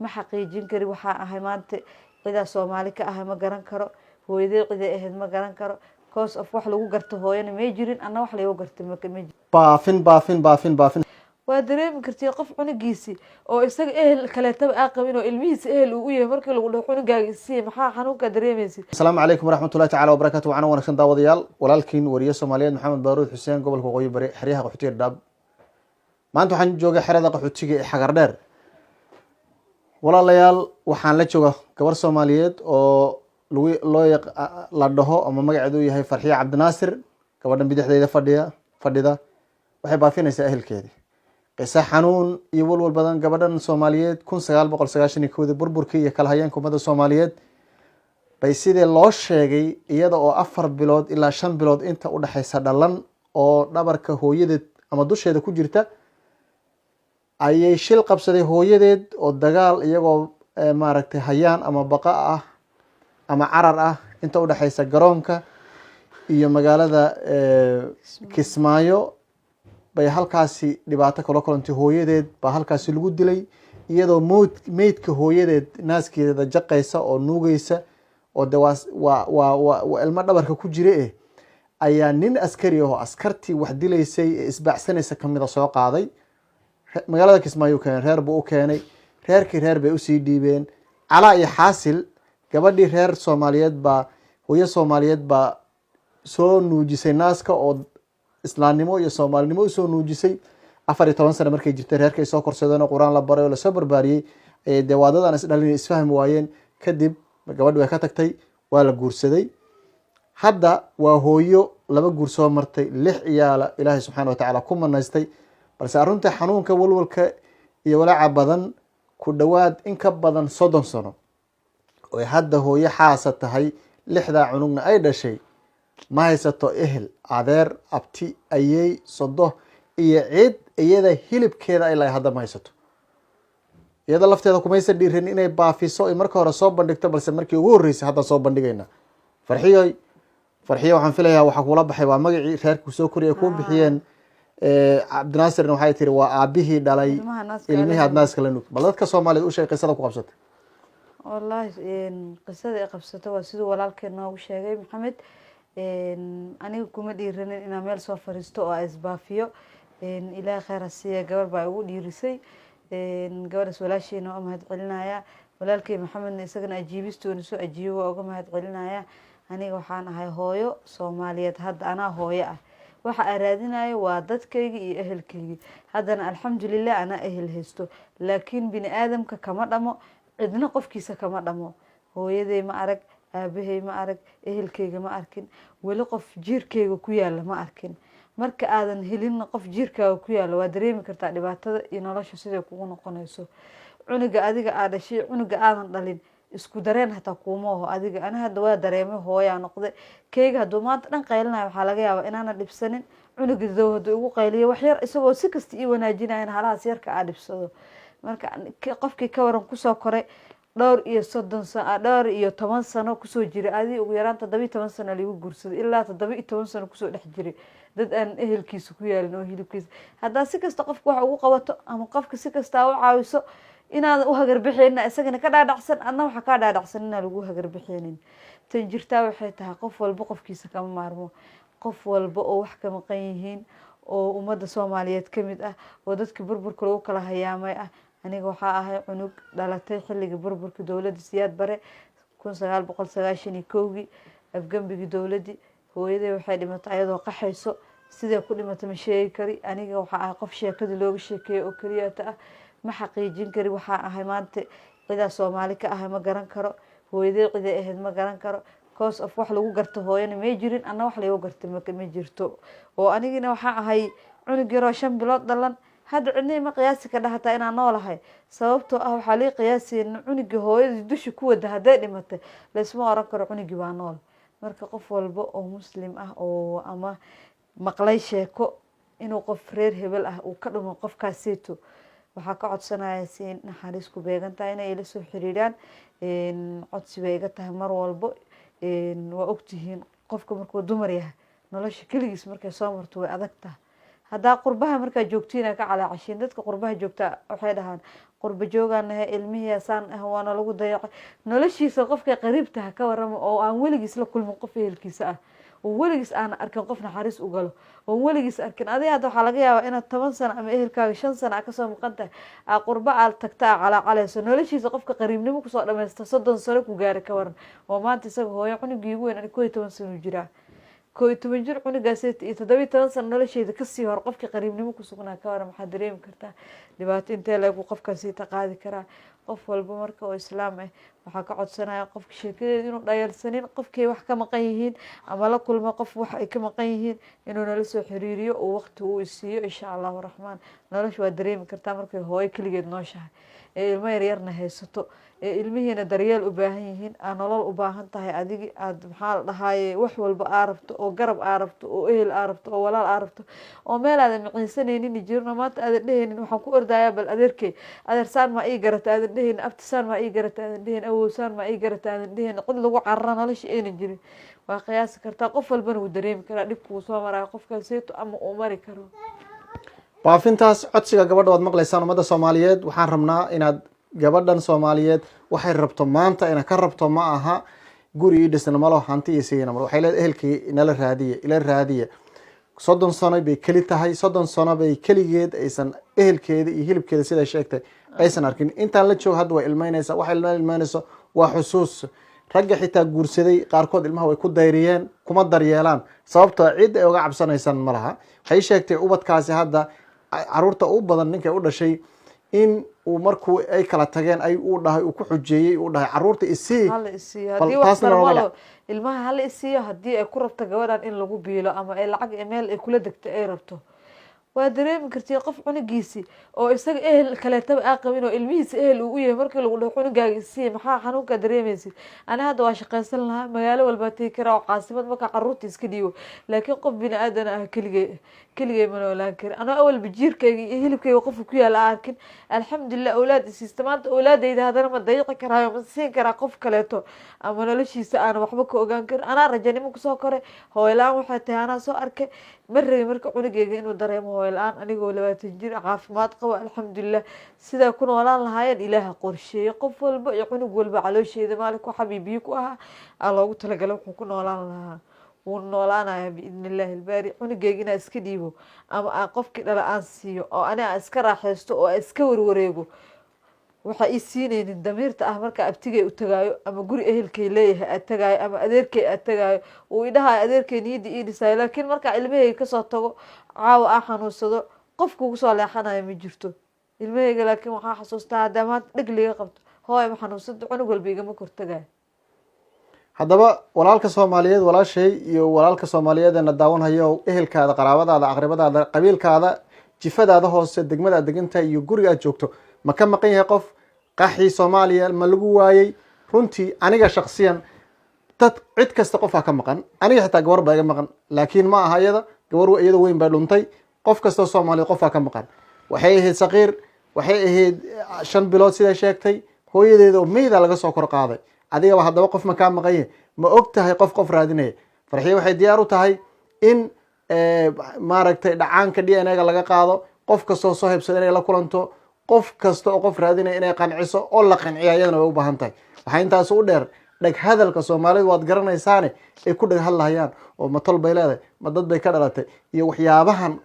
ma xaqiijin kari waxaan ahay maanta cidaa Soomaali ka ahay ma garan karo hooyaday ciday ahayd ma garan karo cause of wax lagu garto hooyana ma jirin anna wax lagu gartay ma baafin waa dareemi kartay qof cunugiisi oo isaga ehel kale tab aqab inuu ilmihiisa ehel uu yahay markii lagu dhaxo cunugaaga si maxaa xanuunka dareemaysid. Assalaamu calaykum waraxmatullaahi tacaala wabarakaatuh. Waxaan wanaagsan daawadayaal walaalkiin wariye Soomaaliyeed Maxamed Baaruud Xuseen gobolka Waqooyi Bari xiriyaha qaxootiga Dhab. Maanta waxaan joogaa xerada qaxootiga ee Xagar Dheer. Walaalayaal waxaan la joogaa gabar Soomaaliyeed oo la dhaho ama magaceedu yahay Farxiye Cabdinaasir. Gabadhan bidixdeeda fadhida waxay baafinaysaa ehelkeedii qisa xanuun iyo walwal badan. gabadhan Soomaaliyeed 1991 burburkii iyo kala hayeen ummadda Soomaaliyeed bay sidee loo sheegay iyada oo 4 bilood ilaa 5 bilood inta u dhaxaysa dhalan oo dhabarka hooyadeed ama dusheeda ku jirta ayay shil qabsaday hooyadeed oo dagaal iyagoo maaragtay hayaan ama baqa ah ama carar ah inta u dhaxaysa garoonka iyo magaalada Kismaayo bay halkaasi dhibaato kala kulantay. hooyadeed baa halkaasi lagu dilay iyadoo meydka hooyadeed naaskeeda jaqaysa oo nuugaysa oo waa ilmo dhabarka ku jira ayaa nin askari oo askartii wax dilaysay ee isbaacsanaysa kamida soo qaaday magaalada Kismaayo keenay reer buu u keenay reer bay u sii dhiibeen calaa iyo xaasil gabadhii reer Soomaaliyeed baa hooyo Soomaaliyeed baa soo nuujisay naaska oo islaamnimo iyo Soomaalinimo u soo nuujisay 14 sano markay jirtay reerkay soo korsadeen oo Quraan la baray oo la soo barbaariyay ee daawadadan isdhalin isfaham waayeen kadib gabadhu way ka tagtay waa la guursaday. hadda waa hooyo laba guur soo martay 6 ciyaala Ilaahay subxaanahu wa ta'ala ku manaystay balse arrinta xanuunka walwalka iyo walaaca badan ku dhawaad in ka badan 30 sano oo hadda hooyo xaasa tahay 6 cunugna ay dhashay ma haysato ehel adeer abti ayay sodo iyo cid iyada hilibkeeda ay la hadda ma haysato. iyada lafteeda kuma aysan dhiirin inay baafiso ay marka hore soo bandhigto balse markii ugu horeysay hadda soo bandhigayna Farxiye waxaan filayaa waxa kula baxay waa magacii reerku soo koriyay ku bixiyeen Cabdinaasirna waxay tiri waa aabihii dhalay ilmihi adnaaska la nuug bal dadka Soomaaliyeed u sheegay qisada ku qabsatay. wallahi qisada ay qabsatay waa sidoo walaalkeen noogu sheegay Maxamed aniga kuma dhiiranin inaan meel soo fariisto oo isbaafiyo ilaahay khayr siiya gabar baa ugu dhiirisay gabadhaas walaasheena oo mahad celinaya walaalkay Maxamedna isagana ajiibistoona soo ajiibo uga mahad celinaya. aniga waxaan ahay hooyo Soomaaliyeed hadda ana hooyo ah waxa aan raadinayo waa dadkayga iyo ehelkayga haddana alxamdulillah ana ehel haysto laakiin bini aadamka kama dhamo cidna qofkiisa kama dhamo. hooyaday ma arag aabahay ma arag ehelkayga ma arkin wali qof jiirkayga ku yaala ma arkin marka aadan helin qof jiirkaaga ku yaala waa dareemi kartaa dhibaatada iyo nolosha sidee kugu noqonayso. cunuga adiga aad dhashay cunuga aadan dhalin isku dareen hataa kuma oo adiga ana hadda waa dareemay hooyaa noqday kayga haduu maanta dhan qaylinayo waxa laga yaabaa inaana dhibsanin cunugiido haduu ugu qayliyo wax yar isagoo si kasta ii wanaajinayna halaas yarka aad dhibsado marka qofkii ka waran ku soo koray dhowr iyo 10 sano kusoo jiray adii ugu yaraan 17 sano lagu guursaday ilaa 17 sano kusoo dhex jiray dad aan ehelkiisa ku yaalin oo hilibkiisa hadda si kasta qofku wax ugu qabato ama qofka si kasta u caawiso inaad u hagar bixeenna isagana ka dhaadhacsan adna waxa ka dhaadhacsan in lagu hagar bixeenin tan jirtaa waxay tahay qof walba qofkiisa kama maarmo qof walba oo wax ka maqan yihiin oo ummadda Soomaaliyeed kamid ah oo dadka burburka lagu kala hayaamay ah. aniga waxa ahay cunug dhalatay xilliga burburka dawladda Siyaad Bare 1991 afgambigi dawladdi hooyaday waxay dhimatay ayadoo qaxayso sidee ku dhimatay ma sheegi kari aniga waxa ahay qof sheekada looga sheekeeyo oo kaliya ah ma xaqiijin kari waxaan ahay maanta cidaa Soomaali ka ahay ma garan karo hooyaday ciday ahayd ma garan karo cause of wax lagu garto hooyana ma jirin anna wax lagu gartay ma jirto oo anigina waxa ahay cunug yar oo 5 bilood dhalan hadda cidna ma qiyaasi ka dhaxata inaan noolahay sababtoo ah waxa la qiyaaseen cunuga hooyada dusha ku wada haday dhimatay la isma oran karo cunugi waa nool. marka qof walba oo muslim ah oo ama maqlay sheeko inuu qof reer hebel ah uu ka dhumo qofkaasito waxa ka codsanaya si naxariis ku beegantaa inay ila soo xiriiraan codsi bay iga tahay mar walba waa ogtihiin qofka markuu dumar yahay nolosha kaligiis markay soo marto way adag tahay hadda qurbaha marka joogtiina ka calaacashin dadka qurbaha joogta waxay dhahaan qurba joogaanahay ilmihii saan ah waana lagu dayacay noloshiisa qofka qariibta ha ka waramo oo aan weligiis la kulmin qof ehelkiisa ah oo weligiis aan arkin qof naxariis u galo oo weligiis arkin adiga hadda waxaa laga yaabaa inaad 10 sano ama ehelkaaga 5 sano ka soo maqan tahay aa qurba aad tagtaa calaacalayso noloshiisa qofka qariibnimo kusoo dhamaysta 30 sano ku gaari ka waran oo maanta isaga hooyo cunugiigu weyn ani 12 sano jiraa 12 jir cunugaas iyo 17 sano nolosheeda kasii hor qofka qariibnimo ku sugnaa ka waran maxaa dareemi kartaa dhibaato intee lagu qofkaasi taqaadi karaa qof walba marka oo islaam ah waxaa ka codsanaya qofka sheekadeeda inuu dhayalsanin qofkay wax ka maqan yihiin ama la kulmo qof wax ay ka maqan yihiin inuu nala soo xiriiriyo oo waqti uu isiiyo insha allahu raxmaan nolosha waa dareemi kartaa markay hooyo keligeed nooshahay ee ilmo yaryarna haysato ee ilmihiina daryeel u baahan yihiin aa nolol u baahan tahay adigi aad maxaa la dhahaaye wax walba aa rabto oo garab aa rabto oo ehel aa rabto oo walaal aa rabto oo meel aadan maciinsanaynin jirno maanta aadan dhehaynin waxaan ku ordayaa bal adeerkey adeersaan maa ii garata aadan dhehaynin abtisaan maa ii garata aadan dhehaynin awowsaan maa ii garata aadan dhehaynin cid lagu carara nolosha aynan jirin waa qiyaasi kartaa qof walbana wuu dareemi karaa dhibka uu soo maraayo qofkaaseyto ama uu mari karo baafintaas codsiga gabadha waad maqlaysaan ummadda Soomaaliyeed waxaan rabnaa inaad gabadhan Soomaaliyeed waxay rabto maanta ina ka rabto ma aha guri ii dhisna malo hanti iyo siina mar waxay leedahay ehelkii inala raadiye 30 sano bay kali tahay 30 sano bay kaligeed aysan ehelkeeda iyo hilibkeeda sida sheegtay aysan arkin intaan la joog hadda way ilmeynaysa waxa ilmeynayso waa xusuus ragga xitaa guursaday qaarkood ilmaha way ku dayriyeen kuma daryeelaan sababtoo cid ay uga cabsanaysan malaha waxay sheegtay ubadkaasi hadda caruurta u badan ninkay u dhashay in uu markuu ay kala tageen ay uu dhahay uu ku xujeeyay uu dhahay caruurta isii hala isiyo hadii wax darmalo ilmaha hala isiyo hadii ay ku rabto gabadhan in lagu biilo ama ay lacag email ay kula degto ay rabto waa dareemi kartay qof cunugiisi oo isaga ehel kale tab aqabin oo ilmihiisa ehel uu yahay markii lagu dhaho cunugaaga isii maxaa xanuunka dareemaysid ana hadda waa shaqaysan lahaa magaalo walba tii kara oo caasimad marka caruurta iska dhiibo laakiin qof bini aadan ah keligay ma noolaan kari ana awal bijiirkayga iyo hilibkayga qof ku yaala arkin alxamdulillah awlaad siistamaanta awlaadayda hadana ma dayiqi karaayo ma siin karaa qof kaleeto ama noloshiisa aan waxba ka ogaan karin ana rajanimo ku soo koray hooylaan waxay tahay ana soo arkay marray marka cunugayga inuu dareemo hooylaan anigoo 20 jir caafimaad qabo alxamdulillah sida ku noolaan lahaayeen ilaaha qorsheeyay qof walba iyo cunug walba caloosheeda maalin ku xabiibiyo ku aha loogu talagalay wuxuu ku noolaan lahaa ونولانا بإذن الله الباري ونجينا اسكديبو أما أقفك لا أنسيو أو أنا أسكر حستو أو أسكور وريجو waxaa ii siinaynin damiirta ah marka abtigay u tagaayo ama guri ehelkay leeyahay aad tagaayo ama adeerkay aad tagaayo uu idhaha adeerkay niyadii ii dhisay laakiin marka ilmahayga kasoo tago caawa aan xanuunsado qofku ugu soo leexanayo ma jirto ilmahayga laakiin waxaa xasuustaa hadda maanta dhig liga qabto hooyo ma xanuunsado cunug walba igama kortagayo haddaba walaalka Soomaaliyeed walaashay iyo walaalka Soomaaliyeed ee daawanhayo ehelkaada qaraabadaada aqribadaada qabiilkaada jifadaada hoose degmada deginta iyo guriga aad joogto ma ka maqan yahay qof qaxii Soomaaliya ma lagu waayay runtii aniga shakhsiyan dad cid kasta qof ka maqan aniga xitaa gabar baa iga maqan laakiin ma aha gabar iyada weyn baa dhuntay qof kasta Soomaali qof ka maqan waxay ahayd saqiir waxay ahayd 5 bilood sida sheegtay hooyadeeda oo meeyda laga soo kor qaaday adiga haddaba qof ma ka maqan yahay ma ogtahay qof raadinay farxiye waxay diyaar u tahay in maaragtay dhacaanka DNA-ga laga qaado qof kasta soo hebsada inay la kulanto qof kasta oo qof raadinay inay qanciso oo la qanciyo ayadana way u baahan tahay waxa intaas u dheer dhag hadalka Soomaalidu waad garanaysaane ay ku dhag hadlayaan oo ma tol bay leedahay ma dad bay ka dhalatay iyo waxyaabahan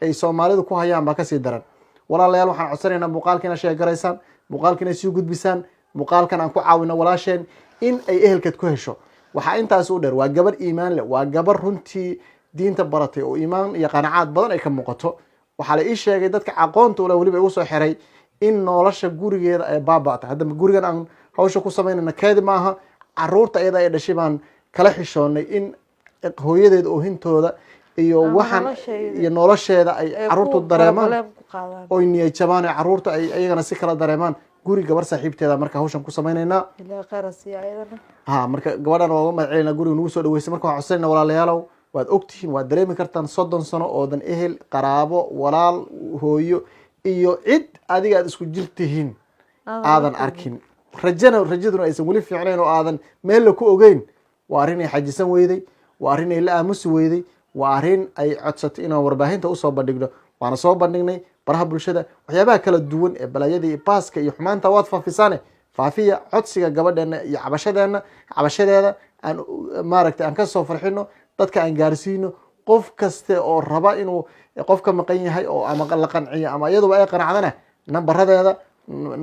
ay Soomaalidu ku hayaan ba ka sii daran walaalayaal waxaan codsanaynaa muuqaalkiina sheegaraysan muuqaalkiina sii gudbisaan muuqaalkan aan ku caawino walaasheen in ay ehelkeed ku hesho waxa intaas u dheer waa gabar iimaan leh waa gabar runtii diinta baratay oo iimaan iyo qanaacad badan ay ka muuqato waxa la ii sheegay dadka aqoonta u waliba ugu soo xiray in nolosha gurigeeda ay baaba'ta hadda gurigan aan hawsha ku sameynayna kaadi maaha caruurta iyada ay dhashay baan kala xishoonay in hooyadeed oo hintooda iyo waxan iyo nolosheeda ay caruurtu dareemaan oo niyad jabaan caruurta ay ayagana si kala dareemaan guri gabar saaxiibteeda marka hawshan ku sameynayna ilaa qarasiya ayadana marka gabadhan waa ma ceelina guriga nagu soo dhaweysay marka waxaan codsanaynaa walaalayaalow waad ogtihiin waad dareemi kartaan 30 sano oo dan ehel qaraabo walaal hooyo iyo cid adiga aad isku jirtihiin aadan arkin rajaduna aysan wali fiicnayn oo aadan meel ku ogeyn waa arin ay xajisan weyday waa arin ay la aamusi weyday waa arin ay codsatay inaan warbaahinta u soo bandhigno waana soo bandhignay baraha bulshada waxyaabaha kala duwan ee balaayada iyo baaska iyo xumaanta waad faafisaane faafiya codsiga gabadheena iyo cabashadeeda aan maaragtay aan kasoo farxino dadka aan gaarsiino qof kaste oo raba inuu qofka maqan yahay oo ama la qanciyo ama iyaduba ay qanacdana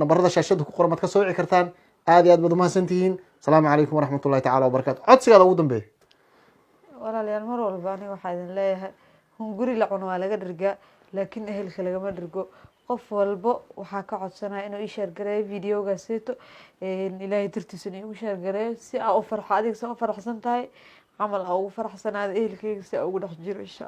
nambarada shaashada ku qoran maad ka soo wici kartaan. aad iyo aad baad umahadsantihiin. asalaamu calaykum waraxmatullahi tacala wabarakatu. codsigaada ugu dambeeya. walaalayaal mar walba aniga waxaa idin leeyahay hunguri la cuno waa laga dhergaa laakiin ehelka lagama dhergo. qof walbo waxaa ka codsanaya inuu ii sheergareeyo videogaasito ilaahay dartiisana iigu sheergareeyo si aa u farxo adiga saa u faraxsan tahay camal aa ugu faraxsanaada ehelkeyga si aa ugu dhex jiro insha